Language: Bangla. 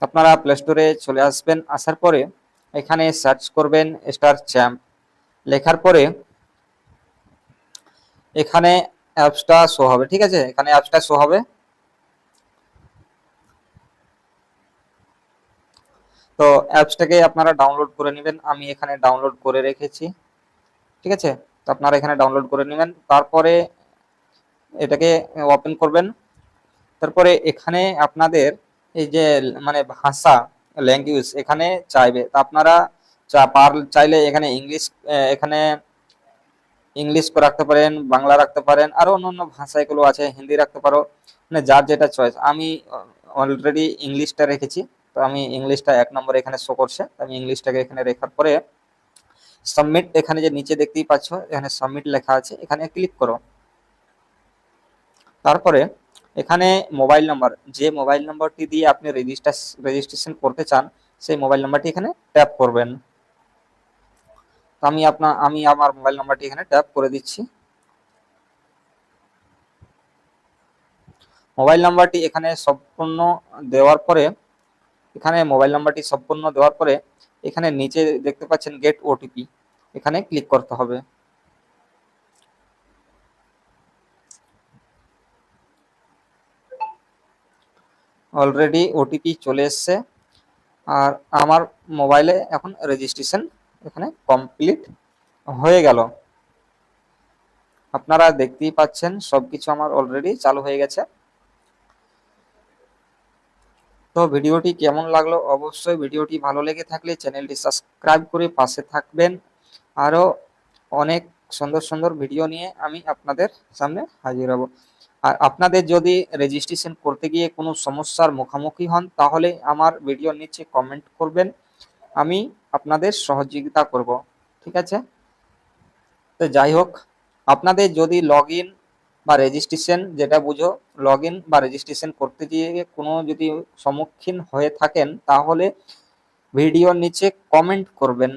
আপনারা প্লে স্টোরে চলে আসবেন, আসার পরে এখানে সার্চ করবেন স্টার চ্যাম্প, লেখার পরে এখানে অ্যাপসটা শো হবে। ঠিক আছে, এখানে অ্যাপসটা শো হবে। তো অ্যাপসটাকে আপনারা ডাউনলোড করে নেবেন, আমি এখানে ডাউনলোড করে রেখেছি। ঠিক আছে, তো আপনারা এখানে ডাউনলোড করে নেবেন, তারপরে এটাকে ওপেন করবেন। তারপরে এখানে আপনাদের এই যে মানে ভাষা ল্যাঙ্গুয়েজ এখানে চাইবে, তা আপনারা চাইলে এখানে ইংলিশ, এখানে ইংলিশ রাখতে পারেন, বাংলা রাখতে পারেন, আরো অন্যান্য ভাষা এগুলো আছে, হিন্দি রাখতে পারো, মানে যার যেটা চয়েস। আমি অলরেডি ইংলিশটা রেখেছি, তো আমি ইংলিশটা 1 নম্বরে এখানে শো করছে, আমি ইংলিশটাকে এখানে রেখার পরে সাবমিট, এখানে যে নিচে দেখতেই পাচ্ছ এখানে সাবমিট লেখা আছে, এখানে ক্লিক করো। তারপরে এখানে মোবাইল নাম্বার, যে মোবাইল নাম্বারটি দিয়ে আপনি রেজিস্ট্রেশন করতে চান সেই মোবাইল নাম্বারটি এখানে ট্যাপ করবেন। তো আমি আমার মোবাইল নাম্বারটি এখানে ট্যাপ করে দিচ্ছি। মোবাইল নাম্বারটি এখানে সম্পূর্ণ দেওয়ার পরে, এখানে মোবাইল নাম্বারটি সম্পূর্ণ দেওয়ার পরে এখানে নিচে দেখতে পাচ্ছেন গেট ওটিপি, এখানে ক্লিক করতে হবে। অলরেডি ওটিপি চলে এসছে, আর আমার মোবাইলে এখন রেজিস্ট্রেশন এখানে কমপ্লিট হয়ে গেল। আপনারা দেখতেই পাচ্ছেন সবকিছু আমার অলরেডি চালু হয়ে গেছে। তো ভিডিওটি কেমন লাগলো, অবশ্যই ভিডিওটি ভালো লেগে থাকলে চ্যানেলটি সাবস্ক্রাইব করে পাশে থাকবেন। আরো অনেক সুন্দর সুন্দর ভিডিও নিয়ে আমি আপনাদের সামনে হাজির হব। আর আপনাদের যদি রেজিস্ট্রেশন করতে গিয়ে কোনো সমস্যার মুখোমুখি হন তাহলে আমার ভিডিওর নিচে কমেন্ট করবেন, আমি আপনাদের সহযোগিতা করব। ঠিক আছে, তো যাই হোক, আপনাদের যদি লগ ইন বা রেজিস্ট্রেশন যেটা বুঝো, লগ ইন বা রেজিস্ট্রেশন করতে গিয়ে কোনো যদি সম্মুখীন হয়ে থাকেন তাহলে ভিডিওর নিচে কমেন্ট করবেন।